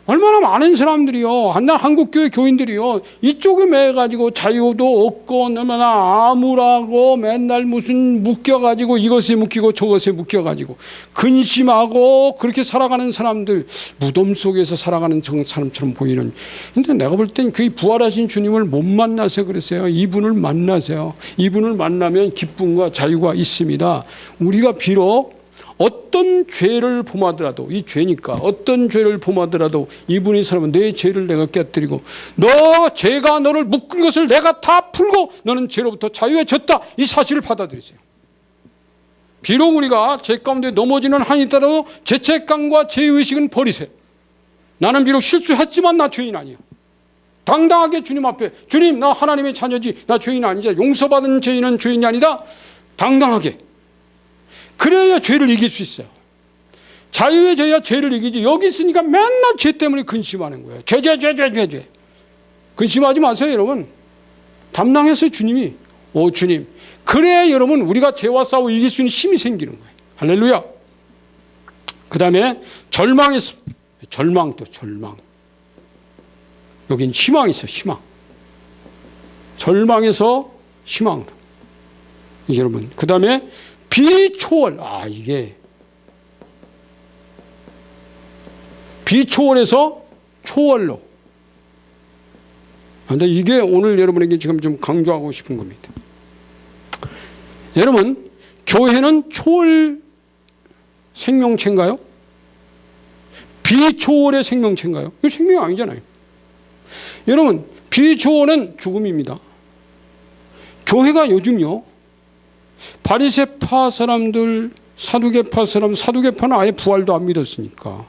얼마나 많은 사람들이요, 한날 한국교회 교인들이요, 이쪽에 매가지고 자유도 없고, 얼마나 암울하고, 맨날 무슨 묶여가지고, 이것에 묶이고, 저것에 묶여가지고, 근심하고, 그렇게 살아가는 사람들, 무덤 속에서 살아가는 사람처럼 보이는. 근데 내가 볼 땐 그 부활하신 주님을 못 만나서 그랬어요. 이분을 만나세요. 이분을 만나면 기쁨과 자유가 있습니다. 우리가 비록 어떤 죄를 범하더라도, 이 죄니까 어떤 죄를 범하더라도 이분이 사람은 내 죄를 내가 깨뜨리고 너 죄가 너를 묶은 것을 내가 다 풀고 너는 죄로부터 자유해졌다, 이 사실을 받아들이세요. 비록 우리가 죄 가운데 넘어지는 한이 있더라도 죄책감과 죄의식은 버리세요. 나는 비록 실수했지만 나 죄인 아니야. 당당하게 주님 앞에, 주님 나 하나님의 자녀지, 나 죄인 아니지, 용서받은 죄인은 죄인이 아니다. 당당하게. 그래야 죄를 이길 수 있어요. 자유해져야 죄를 이기지. 여기 있으니까 맨날 죄 때문에 근심하는 거예요. 죄. 근심하지 마세요, 여러분. 담당했어요, 주님이. 오, 주님. 그래야 여러분, 우리가 죄와 싸워 이길 수 있는 힘이 생기는 거예요. 할렐루야. 그 다음에 절망했어. 절망. 여긴 희망이 있어요, 희망. 절망에서 희망으로. 여러분. 그 다음에 비초월. 이게 비초월에서 초월로. 근데 이게 오늘 여러분에게 지금 좀 강조하고 싶은 겁니다. 여러분, 교회는 초월 생명체인가요? 비초월의 생명체인가요? 이거 생명이 아니잖아요. 여러분, 비초월은 죽음입니다. 교회가 요즘요, 바리새파 사람들, 사두개파 사람, 사두개파는 아예 부활도 안 믿었으니까.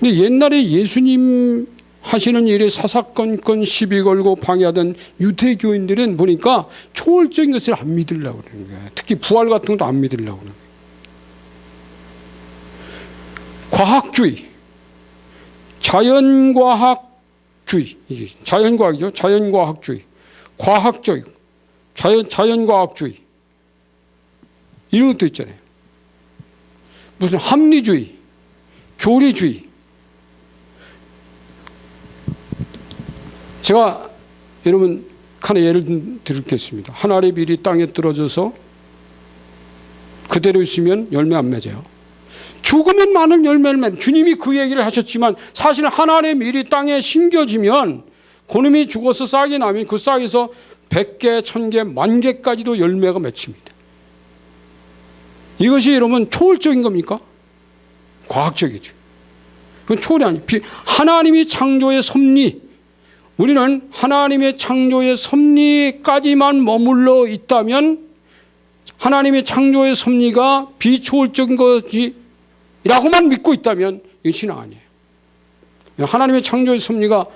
근데 옛날에 예수님 하시는 일에 사사건건 시비 걸고 방해하던 유대교인들은 보니까 초월적인 것을 안 믿으려고 그러는 거예요. 특히 부활 같은 것도 안 믿으려고 그러는 거예요. 과학주의, 자연과학주의, 이게 자연과학이죠. 자연과학주의, 과학적, 자연과학주의, 이런 것도 있잖아요. 무슨 합리주의, 교리주의. 제가 여러분 하나 예를 드리겠습니다. 한 알의 밀이 땅에 떨어져서 그대로 있으면 열매 안 맺어요. 죽으면 많은 열매를 맺는, 주님이 그 얘기를 하셨지만 사실 한 알의 밀이 땅에 심겨지면 그놈이 죽어서 싹이 나면 그 싹에서 100개, 1000개, 10,000개까지도 열매가 맺힙니다. 이것이 여러분 초월적인 겁니까? 과학적이죠. 그건 초월이 아니에요. 하나님이 창조의 섭리, 우리는 하나님의 창조의 섭리까지만 머물러 있다면 하나님의 창조의 섭리가 비초월적인 것이라고만 믿고 있다면 이게 신앙 아니에요. 하나님의 창조의 섭리가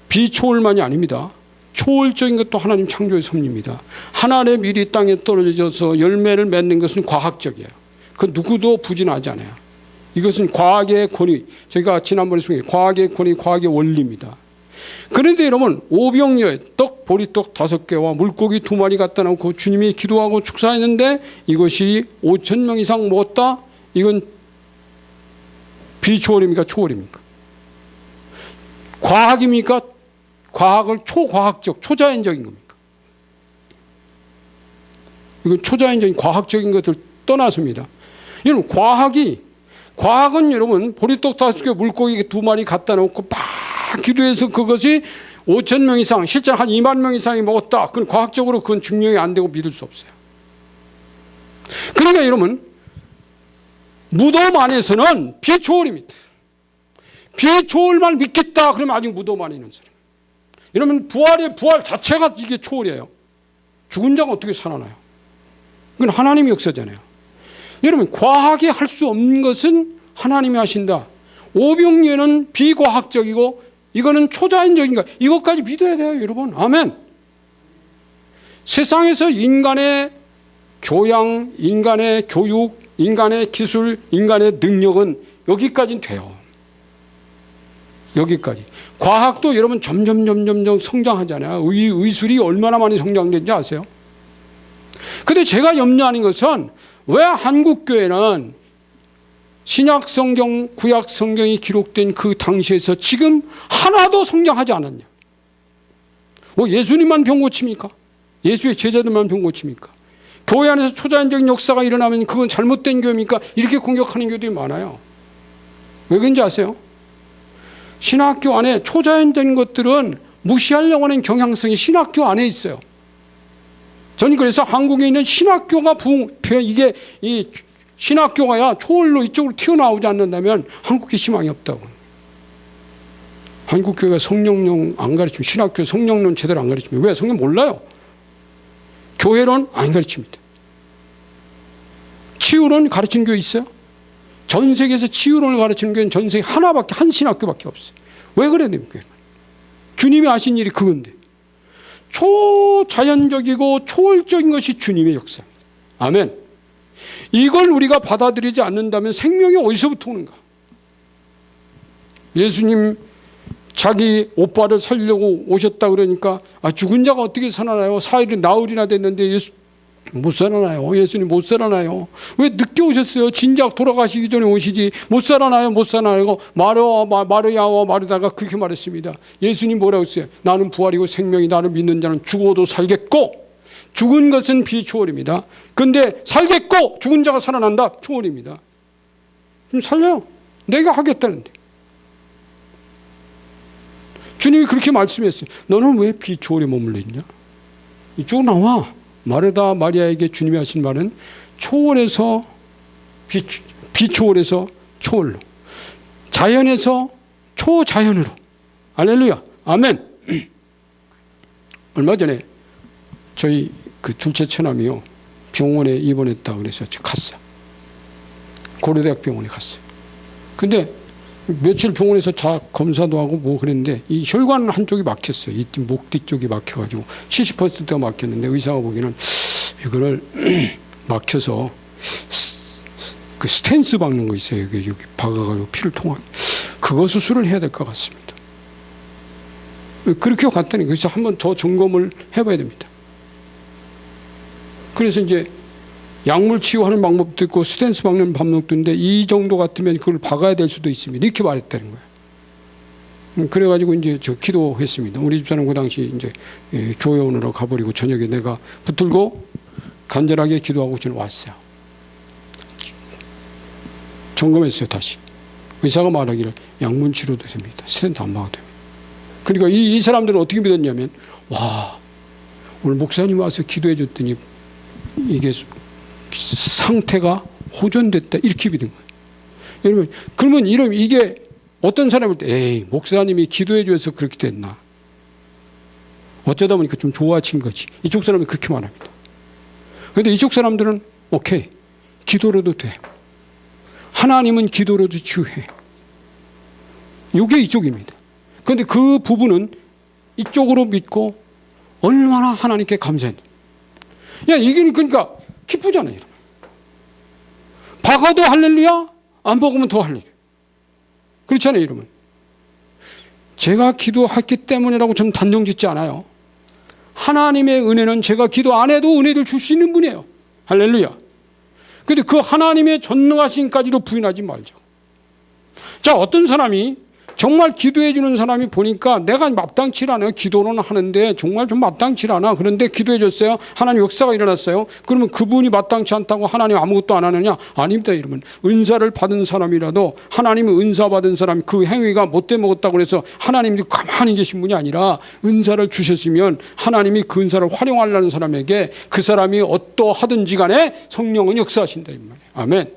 비초월만이 아닙니다. 초월적인 것도 하나님 창조의 섭리입니다. 한 알의 밀이 땅에 떨어져서 열매를 맺는 것은 과학적이에요. 그 누구도 부진하지 않아요. 이것은 과학의 권위, 저희가 지난번에 소개한 과학의 권위, 과학의 원리입니다. 그런데 여러분, 오병이어 떡 보리떡 5개와 물고기 2마리 갖다 놓고 주님이 기도하고 축사했는데 이것이 5,000명 이상 먹었다? 이건 비초월입니까? 초월입니까? 과학입니까? 과학을 초과학적, 초자연적인 겁니까? 이건 초자연적인 과학적인 것을 떠나서입니다. 여러분, 과학은 여러분, 보리떡 5개, 물고기 2마리 갖다 놓고 막 기도해서 그것이 5,000명 이상, 실제로 한 2만 명 이상이 먹었다. 그건 과학적으로 그건 증명이 안 되고 믿을 수 없어요. 그러니까 여러분, 무덤 안에서는 비초월입니다. 비초월만 믿겠다. 그러면 아직 무덤 안에 있는 사람. 이러면 부활 자체가 이게 초월이에요. 죽은 자가 어떻게 살아나요? 그건 하나님의 역사잖아요. 여러분, 과학이 할 수 없는 것은 하나님이 하신다. 오병이어는 비과학적이고 이거는 초자연적인 거. 이것까지 믿어야 돼요, 여러분. 아멘. 세상에서 인간의 교양, 인간의 교육, 인간의 기술, 인간의 능력은 여기까지는 돼요. 여기까지. 과학도 여러분 점점 성장하잖아요. 의술이 얼마나 많이 성장된지 아세요? 근데 제가 염려하는 것은 왜 한국교회는 신약 성경, 구약 성경이 기록된 그 당시에서 지금 하나도 성장하지 않았냐? 예수님만 병 고칩니까? 예수의 제자들만 병 고칩니까? 교회 안에서 초자연적인 역사가 일어나면 그건 잘못된 교회입니까? 이렇게 공격하는 교회들이 많아요. 왜 그런지 아세요? 신학교 안에 초자연적인 것들은 무시하려고 하는 경향성이 신학교 안에 있어요. 저는 그래서 한국에 있는 신학교가 이게 이 신학교가야 초월로 이쪽으로 튀어나오지 않는다면 한국에 희망이 없다고. 한국교회가 성령론 안 가르치면, 신학교 성령론 제대로 안 가르치면, 왜? 성령 몰라요. 교회론 안 가르칩니다. 치유론 가르치는 교회 있어요? 전 세계에서 치유론을 가르치는 교회는 전 세계 한 신학교밖에 없어요. 왜 그래야 됩니까? 주님이 하신 일이 그건데. 초자연적이고 초월적인 것이 주님의 역사입니다. 아멘. 이걸 우리가 받아들이지 않는다면 생명이 어디서부터 오는가? 예수님 자기 오빠를 살리려고 오셨다 그러니까 죽은 자가 어떻게 살아나요? 사흘이 나흘이나 됐는데 예수 못 살아나요. 예수님 못 살아나요. 왜 늦게 오셨어요? 진작 돌아가시기 전에 오시지. 못 살아나요. 못 살아나요. 마르야와 마르다가 그렇게 말했습니다. 예수님 뭐라고 했어요? 나는 부활이고 생명이, 나를 믿는 자는 죽어도 살겠고. 죽은 것은 비초월입니다. 그런데 살겠고 죽은 자가 살아난다. 초월입니다. 좀 살려요. 내가 하겠다는데. 주님이 그렇게 말씀했어요. 너는 왜 비초월에 머물러 있냐? 이쪽으로 나와. 마르다 마리아에게 주님이 하신 말은 초월에서 비초월에서 초월로, 자연에서 초자연으로. 할렐루야. 아멘. 얼마 전에 저희 그 둘째 처남이요, 병원에 입원했다 그래서 갔어요. 고려대학 병원에 갔어요. 근데 며칠 병원에서 검사도 하고 뭐 그랬는데 이 혈관 한쪽이 막혔어요. 이 목 뒤쪽이 막혀가지고 70%가 막혔는데 의사가 보기에는 이거를 막혀서 그 스텐스 박는 거 있어요. 여기 박아가지고 피를 통하게. 그거 수술을 해야 될 것 같습니다. 그렇게 갔더니 그래서 한번 더 점검을 해봐야 됩니다. 그래서 이제 약물 치유하는 방법도 있고 스텐스 박는 방법도 있는데 이 정도 같으면 그걸 박아야 될 수도 있습니다. 이렇게 말했다는 거예요. 그래가지고 이제 저 기도했습니다. 우리 집사람 그 당시 이제 교회 오느라 가버리고 저녁에 내가 붙들고 간절하게 기도하고 저는 왔어요. 점검했어요. 다시 의사가 말하기를 약물 치료도 됩니다. 스텐트 안 박아도 됩니다. 그러니까 이 사람들은 어떻게 믿었냐면, 와, 오늘 목사님 와서 기도해 줬더니 이게 상태가 호전됐다 이렇게 믿은 거예요. 여러분, 그러면 이게 어떤 사람일 때 에이 목사님이 기도해 줘서 그렇게 됐나, 어쩌다 보니까 좀 좋아진 거지. 이쪽 사람이 그렇게 말합니다. 그런데 이쪽 사람들은 오케이, 기도로도 돼. 하나님은 기도로도 치유해. 이게 이쪽입니다. 그런데 그 부분은 이쪽으로 믿고 얼마나 하나님께 감사했는지. 야, 이게 그러니까 기쁘잖아요. 박아도 할렐루야, 안 박으면 더 할렐루야. 그렇잖아요, 여러분. 제가 기도했기 때문이라고 저는 단정 짓지 않아요. 하나님의 은혜는 제가 기도 안 해도 은혜를 줄 수 있는 분이에요. 할렐루야. 근데 그 하나님의 전능하심까지도 부인하지 말자. 자, 어떤 사람이 정말 기도해 주는 사람이 보니까 내가 마땅치 않아요. 기도는 하는데 정말 좀 마땅치 않아. 그런데 기도해 줬어요. 하나님 역사가 일어났어요. 그러면 그분이 마땅치 않다고 하나님 아무것도 안 하느냐? 아닙니다, 여러분. 은사를 받은 사람이라도 하나님의 은사 받은 사람 그 행위가 못돼 먹었다고 해서 하나님이 가만히 계신 분이 아니라 은사를 주셨으면 하나님이 그 은사를 활용하려는 사람에게 그 사람이 어떠하든지 간에 성령은 역사하신다 이 말이에요. 아멘.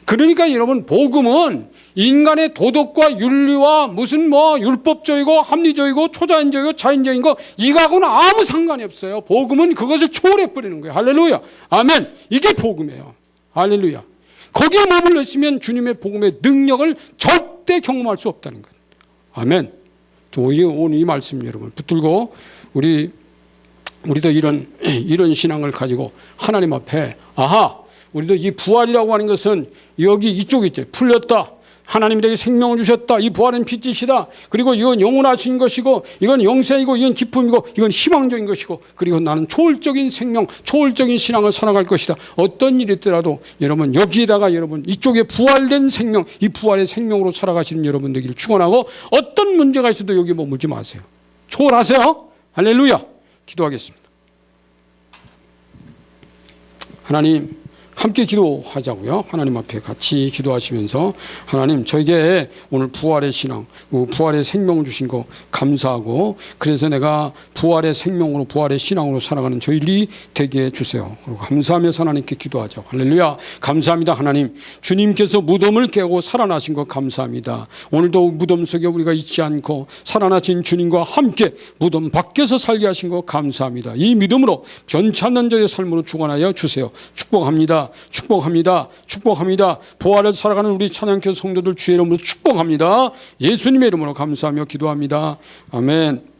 그러니까 여러분, 복음은 인간의 도덕과 윤리와 무슨 율법적이고 합리적이고 초자연적이고 자연적인 거 이거하고는 아무 상관이 없어요. 복음은 그것을 초월해 버리는 거예요. 할렐루야. 아멘. 이게 복음이에요. 할렐루야. 거기에 머물러 있으면 주님의 복음의 능력을 절대 경험할 수 없다는 것. 아멘. 오늘 이 말씀 여러분 붙들고 우리도 이런 신앙을 가지고 하나님 앞에 우리도 이 부활이라고 하는 것은 여기 이쪽에 있죠. 풀렸다. 하나님이 내게 생명을 주셨다. 이 부활은 빛이시다. 그리고 이건 영원하신 것이고 이건 영생이고 이건 기쁨이고 이건 희망적인 것이고 그리고 나는 초월적인 생명, 초월적인 신앙을 살아갈 것이다. 어떤 일이 있더라도 여러분 여기에다가 여러분 이쪽에 부활된 생명, 이 부활의 생명으로 살아가시는 여러분 되기를 축원하고 어떤 문제가 있어도 여기 머물지 마세요. 초월하세요. 할렐루야. 기도하겠습니다. 하나님 함께 기도하자고요. 하나님 앞에 같이 기도하시면서 하나님 저에게 오늘 부활의 신앙, 부활의 생명을 주신 거 감사하고 그래서 내가 부활의 생명으로 부활의 신앙으로 살아가는 저희들이 되게 해주세요. 그리고 감사하면서 하나님께 기도하자고. 할렐루야. 감사합니다. 하나님 주님께서 무덤을 깨고 살아나신 거 감사합니다. 오늘도 무덤 속에 우리가 있지 않고 살아나신 주님과 함께 무덤 밖에서 살게 하신 거 감사합니다. 이 믿음으로 변치 않는 저의 삶으로 주관하여 주세요. 축복합니다. 축복합니다. 축복합니다. 부활을 살아가는 우리 찬양교 성도들 주의 이름으로 축복합니다. 예수님의 이름으로 감사하며 기도합니다. 아멘.